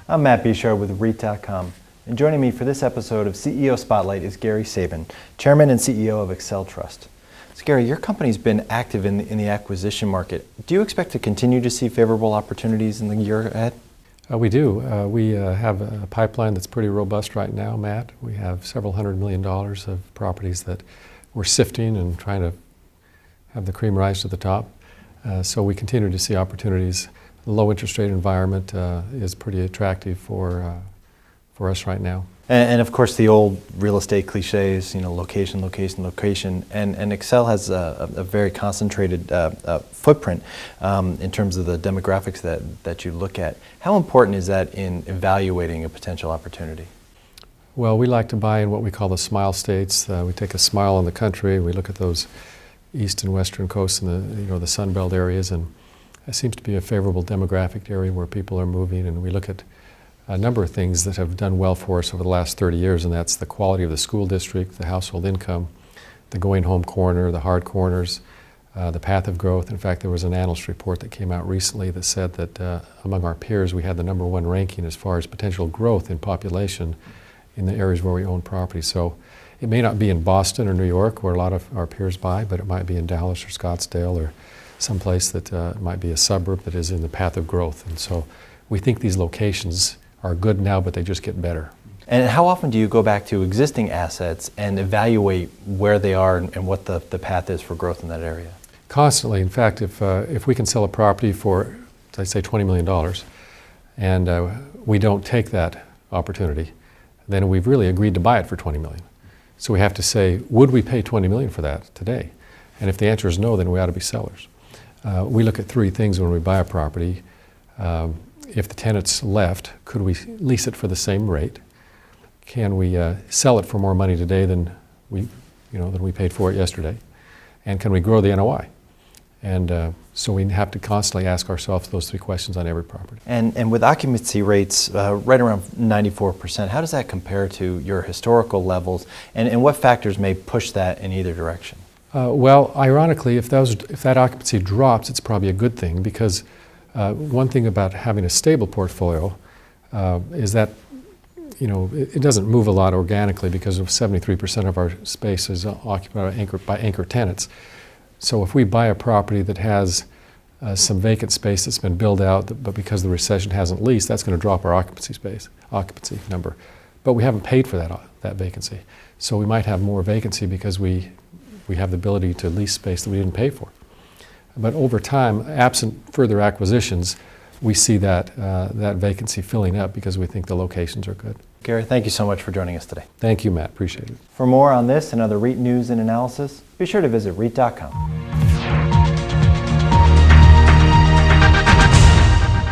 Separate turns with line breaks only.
I'm Matt Bishard with REIT.com, and joining me for this episode of CEO Spotlight is Gary Sabin, Chairman and CEO of Excel Trust. So Gary, your company's been active in the acquisition market. Do you expect to continue to see favorable opportunities in the year ahead?
We do. We have a pipeline that's pretty robust right now, Matt. We have several $100 million of properties that we're sifting and trying to have the cream rise to the top. So we continue to see opportunities. The low interest rate environment is pretty attractive for us right now.
And of course the old real estate cliches, location, location, location, and Excel has a very concentrated footprint in terms of the demographics that you look at. How important is that in evaluating a potential opportunity?
Well, we like to buy in what we call the smile states. We take a smile on the country. We look at those east and western coasts and the Sun Belt areas, and it seems to be a favorable demographic area where people are moving. And we look at a number of things that have done well for us over the last 30 years, and that's the quality of the school district, the household income, the going home corner, the hard corners, the path of growth. In fact, there was an analyst report that came out recently that said that among our peers we had the #1 ranking as far as potential growth in population in the areas where we own property. So it may not be in Boston or New York where a lot of our peers buy, but it might be in Dallas or Scottsdale or someplace that might be a suburb that is in the path of growth. And so we think these locations are good now, but they just get better.
And how often do you go back to existing assets and evaluate where they are and what the path is for growth in that area?
Constantly. In fact, if we can sell a property for, let's say, $20 million, and we don't take that opportunity, then we've really agreed to buy it for $20 million. So we have to say, would we pay $20 million for that today? And if the answer is no, then we ought to be sellers. We look at three things when we buy a property. If the tenant's left, could we lease it for the same rate? Can we sell it for more money today than we paid for it yesterday? And can we grow the NOI? And so we have to constantly ask ourselves those three questions on every property.
And with occupancy rates right around 94%, how does that compare to your historical levels? And what factors may push that in either direction?
Well, ironically, if that occupancy drops, it's probably a good thing, because one thing about having a stable portfolio is that it doesn't move a lot organically, because of 73% of our space is occupied by anchor tenants. So if we buy a property that has some vacant space that's been built out, but because the recession hasn't leased, that's going to drop our occupancy number. But we haven't paid for that vacancy. So we might have more vacancy because we have the ability to lease space that we didn't pay for. But over time, absent further acquisitions, we see that vacancy filling up because we think the locations are good.
Gary, thank you so much for joining us today.
Thank you, Matt. Appreciate it.
For more on this and other REIT news and analysis, be sure to visit REIT.com.